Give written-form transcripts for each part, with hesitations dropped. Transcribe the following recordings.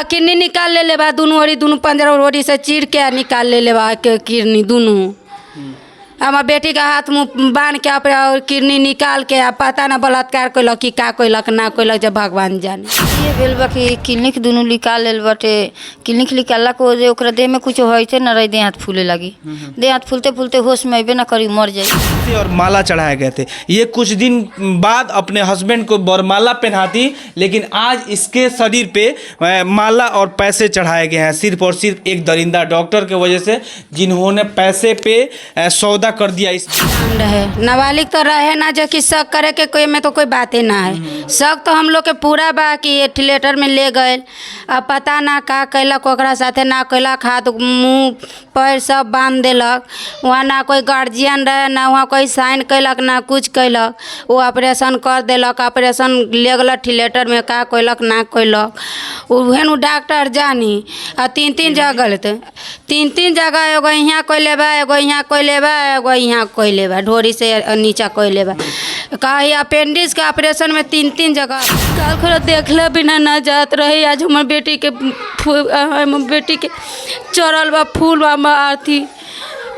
Kidney निकाल ले बा दोनों ओरी दोनों पंजरा ओरी से चीर के निकाल ले बा किडनी दोनों। हमार बेटी का हाथ मुँह बांध के और किडनी निकाल के पता ना बलात्कार कैलक कि का कैलक ना कैलक जब भगवान जाने। ये भेल बा कि क्लिनिक दोनों निकाल लेल बाटे। क्लिनिक निकालला को जे ओकरा देह में कुछ होते न रही, देह हाथ फूले लगी। देह हाथ फूलते फूलते होश में अबे ना करी, मर जाए। और माला चढ़ाए गए थे। ये कुछ दिन बाद अपने हस्बैंड को बरमाला पहनाती, लेकिन आज इसके शरीर पे माला और पैसे चढ़ाए गए हैं सिर्फ और सिर्फ एक दरिंदा डॉक्टर के वजह से, जिन्होंने पैसे पे सौदा कर दिया। इस रहे नाबालिग तो रहे ना जो कि शक करे के कोई में तो कोई बात ही ना है। शक तो हम लोग के पूरा बा कि ये थिएटर में ले गए, अब पता ना का कैलक ओकरा साथे ना कैलक, हाथ मुँह पैर सब बांध देलक। वहाँ ना कोई गार्जियन रहे, ना वहाँ कोई साइन कैलक, ना कुछ कैलक। वो ऑपरेशन कर देलक, ऑपरेशन ले गल थिएटर में, का कैलक ना कैलक उहेन डॉक्टर जानी। आ तीन जगह थे, तीन जगह, एगो यहाँ कैले बा, एगो यहाँ कैले बा, एगो यहाँ कैले बा, ढोरी से नीचा कैले बा। कहीं अपेंडिक्स के ऑपरेशन में तीन जगह। कल खरा देखला बिना ना जात रहे। आज हमार बेटी के चढ़ल बा फूल बा आरती।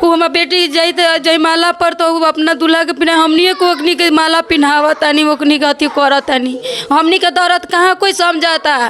वो हमार बेटी जाते जयमाला पर तो अपना दूल्हा के बिना हमनी को ओकनी के माला पिन्हावतानी, ओकनी के अथी करतानी। हमनी के दर्द कहाँ कोई समझाता,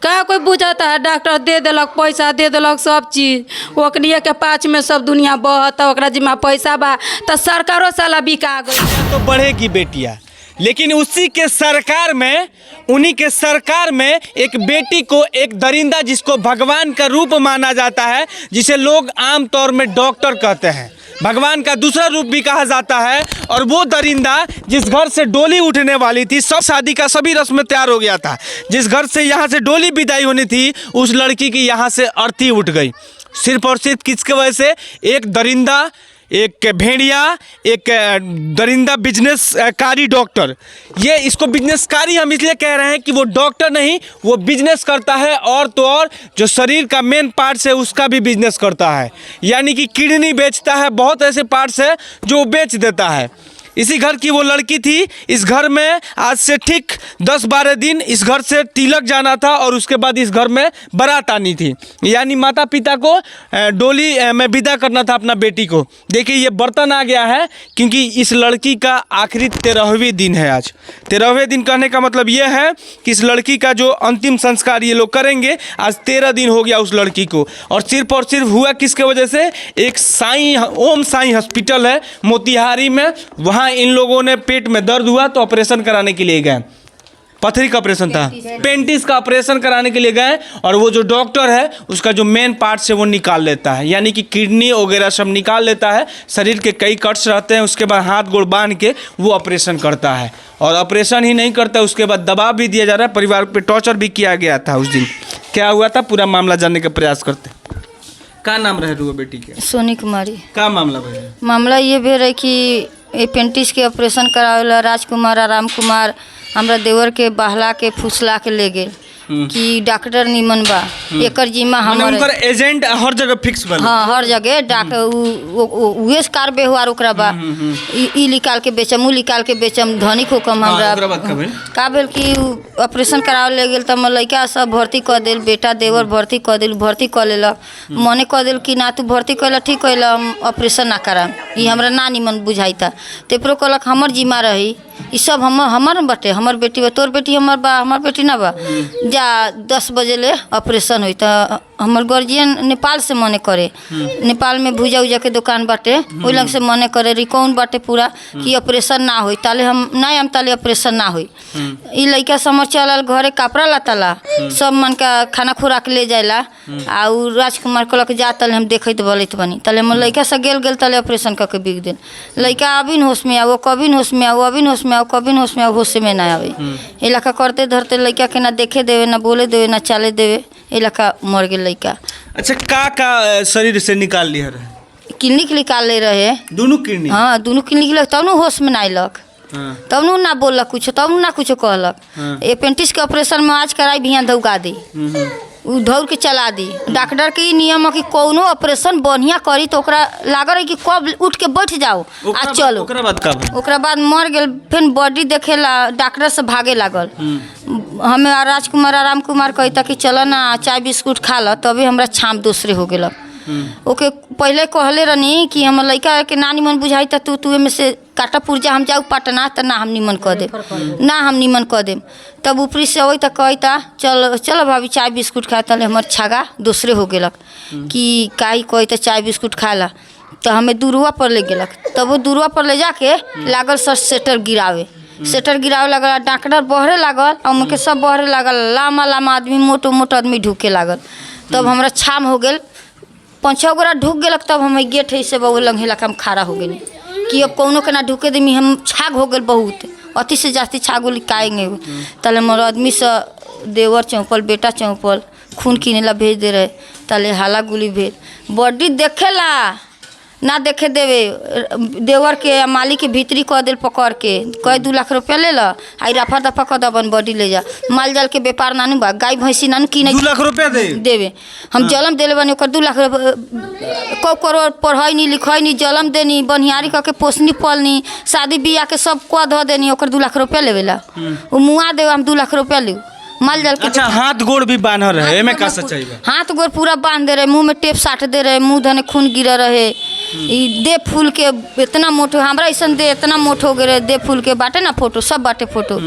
कहाँ कोई बुझाता है। डॉक्टर दे दिलक, पैसा दे दिलक, सब चीज़ ओकनिए के पाँच में सब दुनिया बहता। ओकरा जिम्मा पैसा बा तो सरकारों साला बिका गई। तो बढ़ेगी बेटियां, लेकिन उसी के सरकार में, उन्हीं के सरकार में एक बेटी को एक दरिंदा, जिसको भगवान का रूप माना जाता है, जिसे लोग आम तौर में डॉक्टर कहते हैं, भगवान का दूसरा रूप भी कहा जाता है, और वो दरिंदा जिस घर से डोली उठने वाली थी, सब शादी का सभी रस्म तैयार हो गया था, जिस घर से यहाँ से डोली विदाई होनी थी, उस लड़की की यहाँ से अर्थी उठ गई। सिर्फ और सिर्फ किसके वजह से? एक दरिंदा, एक भेड़िया, एक दरिंदा बिजनेसकारी डॉक्टर। ये इसको बिजनेसकारी हम इसलिए कह रहे हैं कि वो डॉक्टर नहीं, वो बिजनेस करता है, और तो और जो शरीर का मेन पार्ट्स है उसका भी बिजनेस करता है, यानी कि किडनी बेचता है। बहुत ऐसे पार्ट्स है जो वो बेच देता है। इसी घर की वो लड़की थी। इस घर में आज से ठीक 10-12 दिन इस घर से तिलक जाना था, और उसके बाद इस घर में बारात आनी थी, यानी माता पिता को डोली में विदा करना था अपना बेटी को। देखिए ये बर्तन आ गया है, क्योंकि इस लड़की का आखिरी 13वें दिन है आज। 13वें दिन कहने का मतलब ये है कि इस लड़की का जो अंतिम संस्कार ये लोग करेंगे। आज 13 दिन हो गया उस लड़की को, और सिर्फ हुआ किसके वजह से? एक ओम साईं हॉस्पिटल है मोतिहारी में, वहाँ इन लोगों ने पेट में दर्द हुआ तो ऑपरेशन कराने के लिए गए। पथरी का ऑपरेशन था, पेंटिस का ऑपरेशन कराने के लिए गए, और वो जो डॉक्टर है उसका जो मेन पार्ट है वो निकाल लेता है, यानी कि किडनी वगैरह सब निकाल लेता है। शरीर के कई कट्स रहते हैं, उसके बाद हाथ गोड़ बांध के वो ऑपरेशन करता है। और ऑपरेशन ही नहीं करता, उसके बाद दबाव भी दिया जा रहा है, परिवार पे टॉर्चर भी किया गया था। उस दिन क्या हुआ था पूरा मामला जानने का प्रयास करते। क्या नाम रहे रुआ बेटी के? सोनी कुमारी। क्या मामला भाई? मामला ये भेल है कि अपेंडिक्स के ऑपरेशन करावेला राजकुमार आराम कुमार हमरा देवर के बहला के फुसला के ले गए कि डॉक्टर निमन बा, एकर जिम्मा हमर उनकर एजेंट हर जगह फिक्स बा। हाँ, हर जगह डॉक्टर उहे कार व्यवहार ओकरा बा। ई निकाल के बेचम, ऊ निकाल के बेचम, धनिक हुकम हमरा का भेल कि ऑपरेशन करावे ले गेल त लड़का सब भर्ती कर देल, बेटा देवर भर्ती कर देल, भर्ती कर लेलक। मने कह देल कि ना तू भर्ती कैला ठीक कैला, हम ऑपरेशन ना कराम, ई हमरा ना निमन बुझाइता। तेपरो कहलक हमर जिम्मा रही, ई सब हमर बटे, हमर बेटी बा, तोर बेटी हमर बा, हमर बेटी ना बा। जा 10 बजे ले ऑपरेशन हुई त हमर गार्जियन नेपाल से मने करे, नेपाल में भूजा उजा के दुकान बाटे, ओइ लंग से मने करे रिकॉन बाटे पूरा कि ऑपरेशन ना होई, ताले हम ना हम ताले ऑपरेशन ना होई। ई लइका समझ चलल घरे कपड़ा लताला सब मन का खाना खुराक ले जाइला। आ उ राजकुमार कहलक जा ताले हम देखत बोलत बनी, ताले हम लइका से गेल ताले ऑपरेशन क के बिक देन। लइका अबिन होश में आओ, कबिन होश में आओ, अबिन होश में आओ, कबिन होश में आओ, होश में ना आवे। इलाका करते धरते लइका के ना देखे देवे, ना बोले देवे, ना चाले देवे, इलाका मर गेल लइका। अच्छा, का शरीर से निकाल लिया रहे? क्लिनिक निकाल ले रहे दोनों किडनी। हाँ, दोनों क्लिनिक लग, तब होश में ना आइलक, तब ना बोलक कुछ, तब ना कुछ कहलक। अपेंडिक्स के ऑपरेशन में आज कराई भी धौका दी, उ दौड़ के चला दी। डॉक्टर के नियम है कि कोनो ऑपरेशन बढ़िया करी तो ओकरा लागल है कि कब उठ के बैठ जाओ आ चलो। ओकरा बाद मर गेल, फिर बॉडी देखेला डॉक्टर से भागे लागल। हमें राजकुमार आराम कुमार कहता कि चलो ना चाय बिस्कुट खा लो, तभी हमरा छाम दूसरे हो गेलक। ओके पहले कहले रहनी कि हम लड़का के ना निमन बुझाई त तू में से काटा पुर्जा हम जाऊ पटना त ना हम निमन कह देम, ना हम निमन कह देम। तब ऊपरी से अवै त कहता चल चलो भाभी चाय बिस्कुट खा, तले हमर छागा दूसरे हो गेलक कि काई कहता चाय बिस्कुट खा ला। तो हमें दूरवा पर ले गेलक, तब वो दूरवा पर ले जाके लागल सर सेटर गिरावे, सेटर गिरावे लगल, डॉक्टर बहरे लागल और उनके सब बहरे लागल, लामा लामा आदमी मोटो मोटो आदमी ढूके लागल। तब हमरा छाम हो गेल, 5-6 गोरा ढुक गेलक। तब हम गेट है से बहु लंघे ला हम खड़ा हो गए कि अब कौनो के ना ढुके देमी, हम छाग हो गेल बहुत, अति से जास्ती छाग गोली काएंगे। तले मोर आदमी से देवर चौपल बेटा चौपल खून किने ला भेज दे रहे, तले हाला गुली भेज बॉडी देखेला ना देखे देवे। देवर के मालिक के भीतरी कह दिल पकड़ के कह 2 लाख रुपया ले ला, आई रफा दफा कह अपन बॉडी ले जा। माल जाल के व्यापार नानू बा, गाय भैंसी नानू की 2 लाख रुपया देवे। हम जलम देले बनी ओकर 2 लाख को करोड़ पढ़ाई नहीं लिखाई नहीं, जलम देनी बनिहारी कह के पोसनी पलनी शादी बियाह के सब कह धो देनी, ओकर 2 लाख रुपया लेवेला। वो मुआ देवे हम 2 लाख रुपया ले माल जाल के। अच्छा हाथ गोड़ भी बांध रहे, एमे का सच्चाई बा? हाथ गोड़ पूरा बांध दे रहे, मुंह में टेप साट दे रहे, मुंह धने खून गिर रहे। ई दे फूल के इतना मोटो हमरा ऐसा दे इतना मोटो हो गए, दे फूल के बाटे ना फोटो सब बाटे फोटो।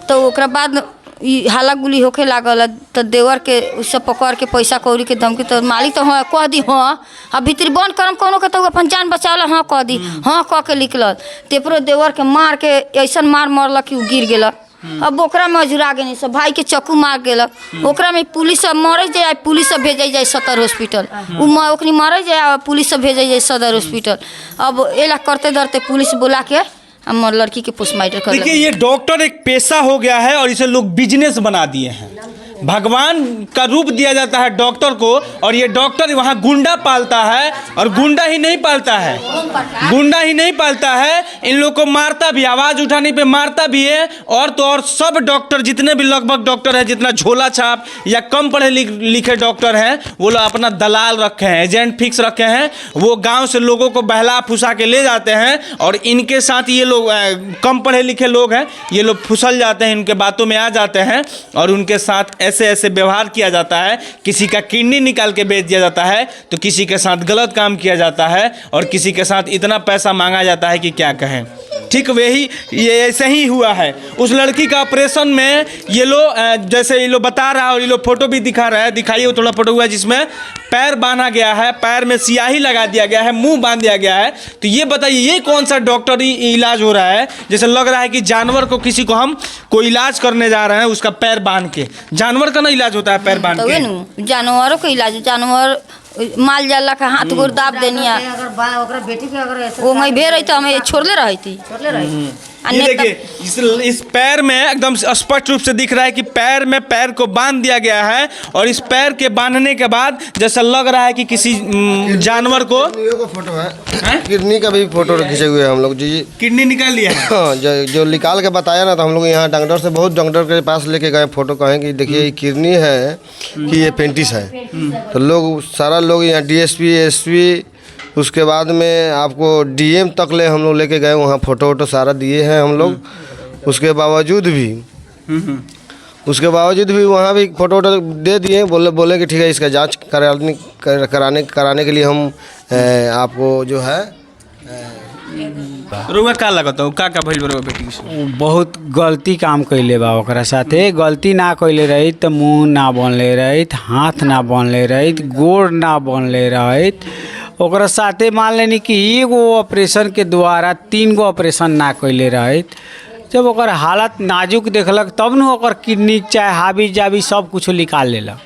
तो ओकरा बाद ई हाला गुली होके लागल। तो देवर के सब पकड़ के पैसा कौड़ी के धमकी, तो मालिक तो हाँ कह दी हाँ अब भीतरी बंद करम कोनो के, तो अपन जान बचावला हाँ कह दी हाँ कह के निकलल। तेपरो देवर के मार के ऐसा मार मरलक कि उ गिर गेलक। अब ओकरा में अजुरा गए सब, भाई के चक्कू मार गेलक। ओकरा में पुलिस मरे जाए, पुलिस भेजे जाए सदर हॉस्पिटल, ओकनी मरे जाए पुलिस भेजे जाए सदर हॉस्पिटल। अब एला करते धरते पुलिस बुला के हमारे लड़की के पोस्टमार्टम कर। देखिए ये डॉक्टर एक पेशा हो गया है और इसे लोग बिजनेस बना दिए हैं। भगवान का रूप दिया जाता है डॉक्टर को, और ये डॉक्टर वहाँ गुंडा पालता है। और गुंडा ही नहीं पालता है, गुंडा ही नहीं पालता है, इन लोग को मारता भी, आवाज़ उठाने पे मारता भी है। और तो और सब डॉक्टर जितने भी लगभग डॉक्टर हैं, जितना झोला छाप या कम पढ़े लिखे डॉक्टर हैं, वो लोग अपना दलाल रखे हैं, एजेंट फिक्स रखे हैं। वो गाँव से लोगों को बहला फुसा के ले जाते हैं, और इनके साथ ये लोग कम पढ़े लिखे लोग हैं, ये लोग फुसल जाते हैं, इनके बातों में आ जाते हैं, और उनके साथ ऐसे ऐसे व्यवहार किया जाता है। किसी का किडनी निकाल के बेच दिया जाता है, तो किसी के साथ गलत काम किया जाता है, और किसी के साथ इतना पैसा मांगा जाता है कि क्या कहें। ठीक वही ये ऐसे ही हुआ है। उस लड़की का ऑपरेशन में ये लोग जैसे ये लोग बता रहा है, और ये लोग फोटो भी दिखा रहा है, दिखाइए वो थोड़ा फोटो हुआ जिसमें पैर बांधा गया है, पैर में स्याही लगा दिया गया है, मुंह बांध दिया गया है। तो ये बताइए ये कौन सा डॉक्टरी इलाज हो रहा है? जैसे लग रहा है कि जानवर को किसी को हम कोई इलाज करने जा रहे हैं, उसका पैर बांध के। जानवर का ना इलाज होता है पैर बांध के, जानवरों का इलाज, जानवर माल जाला का हाथ गोड़ दाब देनी है। अगर बेटी के अगर वो मैं भे रही तो हमें छोड़ले रही थी। ये देखिए इस पैर में एकदम स्पष्ट रूप से दिख रहा है कि पैर में पैर को बांध दिया गया है, और इस पैर के बांधने के बाद जैसा लग रहा है कि किसी जानवर को फोटो है, किडनी का भी फोटो खींचे हुए हैं हम लोग जी। किडनी निकाल लिया है। हाँ, जो निकाल के बताया ना, तो हम लोग यहाँ डॉक्टर से बहुत डॉक्टर के पास लेके गए, फोटो कहें कि देखिए ये किडनी है कि ये पेंटिस है। तो लोग सारा लोग यहाँ डीएसपी एसपी, उसके बाद में आपको डीएम तक ले हम लोग लेके गए, वहाँ फोटो वोटो सारा दिए हैं हम लोग। उसके बावजूद भी वहाँ भी फोटो वोटो दे दिए, बोले कि ठीक है इसका जांच कराने के लिए हम आपको जो है रुआ का लगता का भइल बा बेटी से? बहुत गलती काम कैले बा, ओकरा साथे गलती ना कैले रही तो मुँह ना बनले रही, हाथ ना बनले रही, गोड़ ना बनले रही। ओकरा साथे मान लेनी कि एगो ऑपरेशन के द्वारा 3 गो ऑपरेशन ना कैले रही। जब ओकर हालत नाजुक देखलक तब न ओकर किडनी चाहे हावी जावी सब कुछ निकाल लेलक।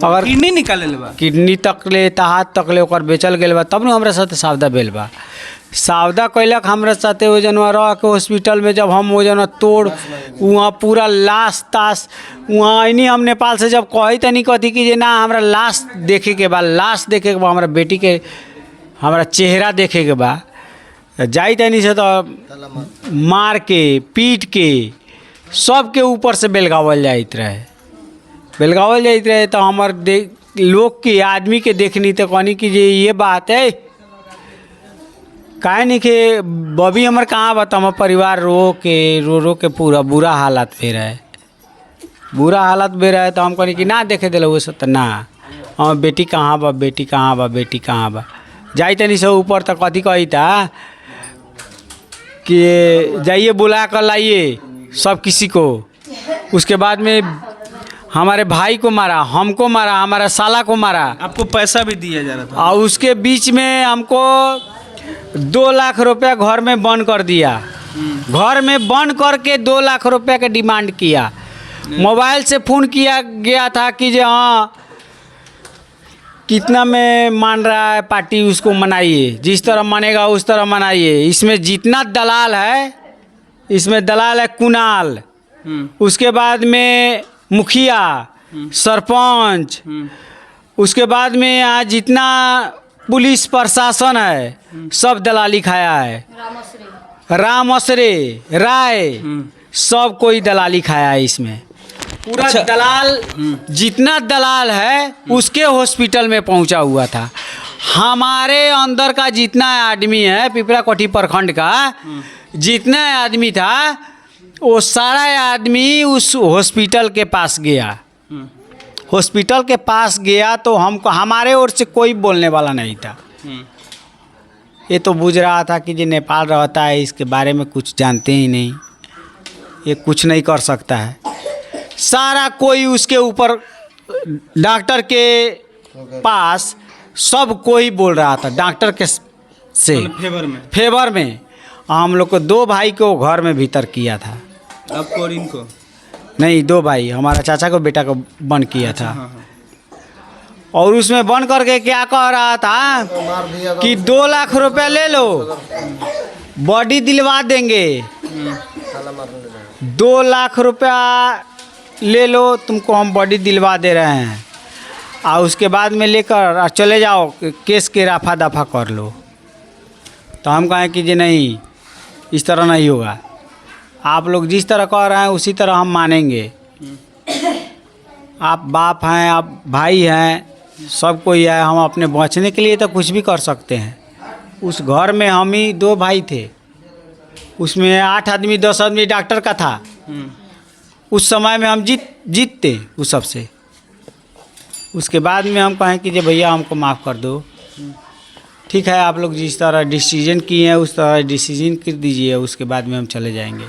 अगर किडनी निकाल ले बा, किडनी तक ले हाथ तक ले ओकर बेचल गेल बा, तब न हमरा साथे सावधा भेल बा। सावधा कैलक हमरा साथे वो जनवा रह के हॉस्पिटल में। जब हम वो जनवा तोड़ वहाँ पूरा लाश ताश वहाँ आईनी, हम नेपाल से जब कही तनी कथी कि जे ना हमरा लाश देखे के बा, लाश देखे के बा, हमरा बेटी के हमरा चेहरा देखे के बा। जाई तनी से तो मार के पीट के सबके ऊपर से बेलगावल जाइत रहे। तो हमार लोग के आदमी के देखनी तो कहनी कि जे ये बात है काहे नहीं कि बबी हमार कहाँ बता, हमार परिवार रो के पूरा बुरा हालत पे रहे। बुरा हालत में रहे तो हम कहनी कि ना देखे दिल वो सब तो ना हम बेटी कहाँ बा बेटी कहाँ बा बेटी कहाँ बा जाई तनी से ऊपर तक कथी कही था कि जाइए बुला कर लाइए सब किसी को। उसके बाद में हमारे भाई को मारा, हमको मारा, हमारा साला को मारा। आपको पैसा भी दिया जा रहा था? और उसके बीच में हमको 2 लाख रुपया घर में बंद कर दिया। घर में बंद करके 2 लाख रुपया का डिमांड किया। मोबाइल से फ़ोन किया गया था कि जो हाँ कितना में मान रहा है पार्टी उसको मनाइए, जिस तरह मानेगा उस तरह मनाइए। इसमें जितना दलाल है, इसमें दलाल है कुणाल, उसके बाद में मुखिया, सरपंच, उसके बाद में यहाँ जितना पुलिस प्रशासन है सब दलाली खाया है। राम असरे राय सब कोई दलाली खाया है इसमें। पूरा अच्छा। दलाल जितना दलाल है उसके हॉस्पिटल में पहुंचा हुआ था। हमारे अंदर का जितना आदमी है पिपरा कोठी प्रखंड का जितना आदमी था वो सारा आदमी उस हॉस्पिटल के पास गया। हॉस्पिटल के पास गया तो हमको हमारे ओर से कोई बोलने वाला नहीं था। ये तो बुझ रहा था कि जो नेपाल रहता है इसके बारे में कुछ जानते ही नहीं, ये कुछ नहीं कर सकता है। सारा कोई उसके ऊपर डॉक्टर के पास सब कोई बोल रहा था डॉक्टर के से फेवर में। हम लोग को 2 भाई को घर में भीतर किया था। आपको और इनको? नहीं, 2 भाई, हमारा चाचा को बेटा को बंद किया था। और उसमें बंद करके क्या कह रहा था कि 2 लाख रुपया ले लो, बॉडी दिलवा देंगे। 2 लाख रुपया ले लो, तुमको हम बॉडी दिलवा दे रहे हैं, और उसके बाद में लेकर चले जाओ, केस के रफा दफा कर लो। तो हम कहें कि जी नहीं, इस तरह नहीं होगा। आप लोग जिस तरह कह रहे हैं उसी तरह हम मानेंगे। आप बाप हैं, आप भाई हैं, सब कोई है। हम अपने बचने के लिए तो कुछ भी कर सकते हैं। उस घर में हम ही 2 भाई थे, उसमें 8 आदमी 10 आदमी डॉक्टर का था। उस समय में हम जीतते उस सबसे। उसके बाद में हम कहें कि जे भैया हमको माफ़ कर दो, ठीक है, आप लोग जिस तरह डिसीजन किए हैं उस तरह डिसीजन कर दीजिए, उसके बाद में हम चले जाएंगे।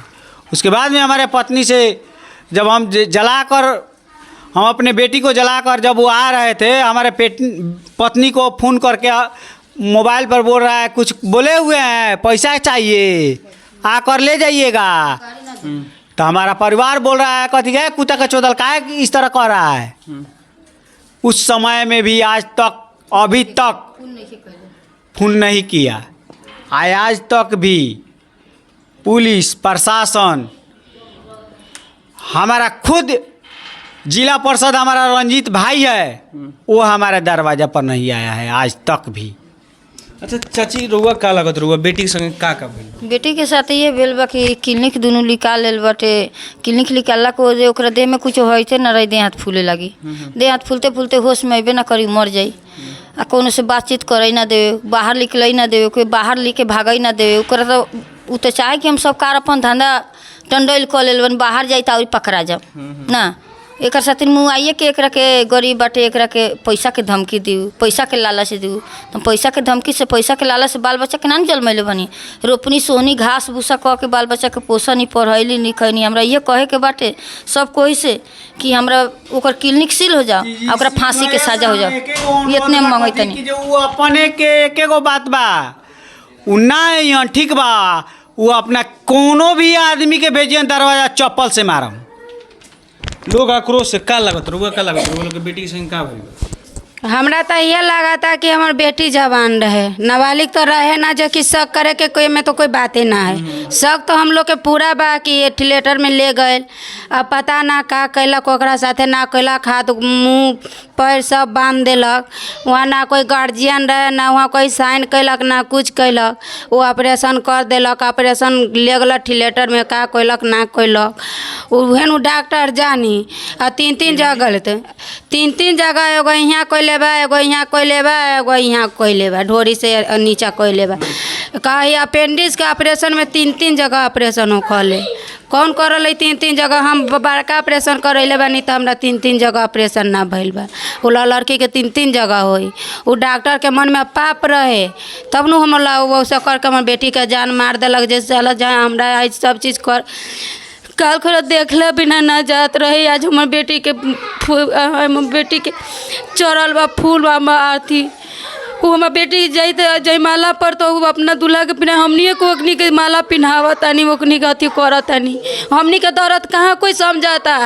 उसके बाद में हमारे पत्नी से जब हम जलाकर, हम अपने बेटी को जलाकर जब वो आ रहे थे, हमारे पत्नी को फ़ोन करके मोबाइल पर बोल रहा है कुछ बोले हुए हैं, पैसा चाहिए, आकर ले जाइएगा। तो हमारा परिवार बोल रहा है कथी है कुत्ता का चौदल का है इस तरह कर रहा है। उस समय में भी आज तक अभी तक फ़ोन नहीं किया। आज तक भी पुलिस प्रशासन, हमारा खुद जिला परिषद हमारा रंजीत भाई है, वो हमारे दरवाजा पर नहीं आया है आज तक भी। अच्छा चाची, रुआ का लागत रुआ बेटी के संगे का भेल? बेटी के साथ ये भेल बा कि क्लिनिक दुनू निकाल लेल बाटे। क्लिनिक निकालला को जे ओकरा देह में कुछ होइते न रही, देह हाथ फूले लगी। देह हाथ फूलते फूलते होश में अबे ना करी, मर जाई। आ कोनो से बातचीत करे ना देवे, बाहर निकले ना देवे, कोई बाहर लेके भागे ना देवे। ओकरा तो उ तो चाहे कि हम सब कार अपन धंधा टंडल कर लेल बन, बाहर जाई तो पकड़ा जाब ना। एक साथ मुँह आइए कि एकरा के गरीब बाटे, एकरा के पैसा के धमकी दियो, पैसा के लालच से दियो। तो पैसा के धमकी से, पैसा के लालच से बाल बच्चा के ना जलमैले बनी। रोपनी सोहनी घास भूसा कह के बाल बच्चा के पोषण नहीं, पढ़ैली नहीं, खैनी। हमरा ये कहे के बाटे सब कोई से कि हमरा ओकर क्लिनिक सील हो जाओ, ओकरा फांसी के सजा हो जाओ। इतने मांगे तनी वो अपने के एकेगो बात बा, उ ना ठीक बा, वो अपना कोनो भी आदमी के भेजिए दरवाजा चप्पल से मारम। लोग आक्रोश से का लागत रुआ का लागत रुआ लोग के बेटी के संगे का भेल? हमरा तो ये लगा था कि हमार बेटी जवान रहे, नाबालिग तो रहे ना, जो कि शक करे के कोई में तो कोई बातें ना है। शक तो हम लोग के पूरा बा कि थिएटर में ले गए, अब पता ना का कैलक, ओकरा साथे ना कैलक, हाथ मुँह पैर सब बांध देलक। वहाँ ना कोई गार्जियन रहे, ना वहाँ कोई साइन कैलक, ना कुछ कैलक। वो ऑपरेशन कर देलक, ऑपरेशन ले गल थिएटर में, का कैलक ना कैलक उहेन डॉक्टर जानी। आ 3 जगह थे, 3 जगह, एगो यहाँ कोई लेबा, एगो यहाँ कोई लेबा, एगो यहाँ कोई लेबा, ढोरी से नीचा कोई लेबा। कही अपेंडिक्स के ऑपरेशन में 3 जगह ऑपरेशन हो खले, कौन करल है 3 जगह। हम बड़का ऑपरेशन करैले बानी तो हमरा 3 जगह ऑपरेशन ना भइल बा। वो लड़की के 3 जगह होई। वो डॉक्टर के मन में पाप रहे तब न हम वैसे करके हमर बेटी के जान मार देलक। जैसे चल जहाँ हमरा आज सब चीज़ कर काल खरा देखले बिना ना जात रहे। आज हमर बेटी के चढ़ल बा फूल बा आरती। वो हमार बेटी जयमाला पर तो वो अपना दूल्हा के बिना हमनी को ओकनी के माला पिन्हावतानी ओकनी के अथी करतानी। हमनी के दर्द कहाँ कोई समझाता,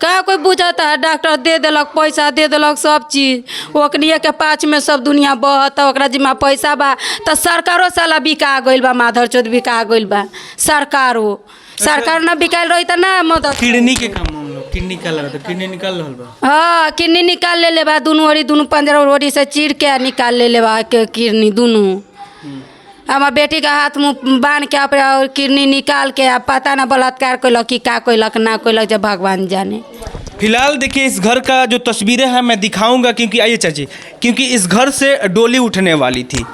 कहाँ कोई बुझाता है। डॉक्टर दे देलक पैसा दे देलक सब चीज़ ओकनिए के पाँच में सब दुनिया बहत ओकरा जिम्मा पैसा बा। तो सरकारों साला बिका गइल बा, माधर चौथ बिका गइल बा। सरकार ना बिकाल रही तो ना मदद। किडनी के काम हम लोग किडनी निकाल रहा था, किडनी निकाल रहल बा। हाँ किडनी निकाल ले बा। दोनों ओरी दोनों 15 ओरी से चीर के निकाल ले बा के किडनी दोनों। हमार बेटी का हाथ मुँह बांध के और किडनी निकाल के पता ना बलात्कार कैलक कि का कैलक ना कैलक, जब भगवान जाने। फिलहाल देखिए इस घर का जो तस्वीरें हैं मैं दिखाऊंगा, क्योंकि आइए चाची, क्योंकि इस घर से डोली उठने वाली थी।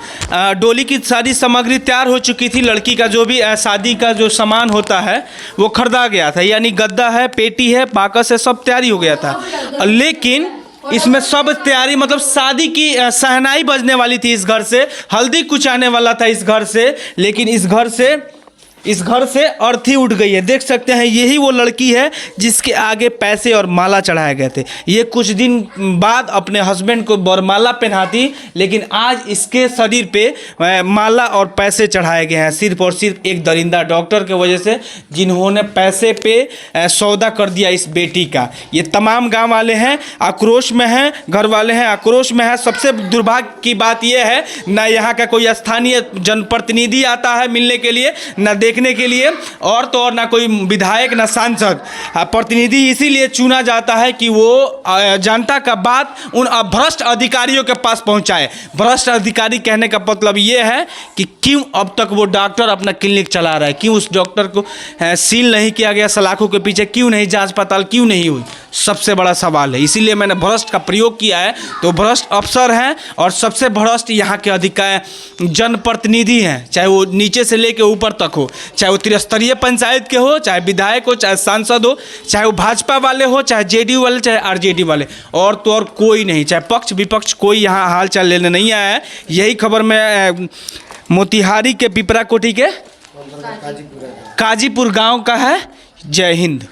डोली की सारी सामग्री तैयार हो चुकी थी। लड़की का जो भी शादी का जो सामान होता है वो खरीदा गया था, यानी गद्दा है, पेटी है, बाकस है, सब तैयारी हो गया था। लेकिन इसमें सब तैयारी मतलब शादी की शहनाई बजने वाली थी इस घर से, हल्दी कुचाने वाला था इस घर से। लेकिन इस घर से अर्थी उठ गई है। देख सकते हैं यही वो लड़की है जिसके आगे पैसे और माला चढ़ाए गए थे। ये कुछ दिन बाद अपने हस्बैंड को बरमाला पहनाती, लेकिन आज इसके शरीर पे माला और पैसे चढ़ाए गए हैं, सिर्फ और सिर्फ एक दरिंदा डॉक्टर के वजह से, जिन्होंने पैसे पे सौदा कर दिया इस बेटी का। ये तमाम गांव वाले हैं आक्रोश में हैं, घर वाले हैं आक्रोश में हैं। सबसे दुर्भाग्य की बात यह है ना यहाँ का कोई स्थानीय जनप्रतिनिधि आता है मिलने के लिए, ना देखने के लिए, और तो और ना कोई विधायक ना सांसद। प्रतिनिधि इसीलिए चुना जाता है कि वो जनता का बात उन भ्रष्ट अधिकारियों के पास पहुंचाए। भ्रष्ट अधिकारी कहने का मतलब ये है कि क्यों अब तक वो डॉक्टर अपना क्लिनिक चला रहा है, क्यों उस डॉक्टर को सील नहीं किया गया, सलाखों के पीछे क्यों नहीं जांच पड़ताल क्यों नहीं हुई, सबसे बड़ा सवाल है। इसीलिए मैंने भ्रष्ट का प्रयोग किया है। तो भ्रष्ट अफसर हैं और सबसे भ्रष्ट यहाँ के अधिकारी जनप्रतिनिधि हैं, चाहे वो नीचे से लेके ऊपर तक हो, चाहे वो त्रिस्तरीय पंचायत के हो, चाहे विधायक हो, चाहे सांसद हो, चाहे वो भाजपा वाले हो, चाहे जेडीयू वाले, चाहे आरजेडी वाले, और तो और कोई नहीं, चाहे पक्ष विपक्ष कोई यहाँ हाल चाल लेने नहीं आया है। यही खबर मैं मोतिहारी के पिपरा कोठी के काजीपुर गांव का है। जय हिंद।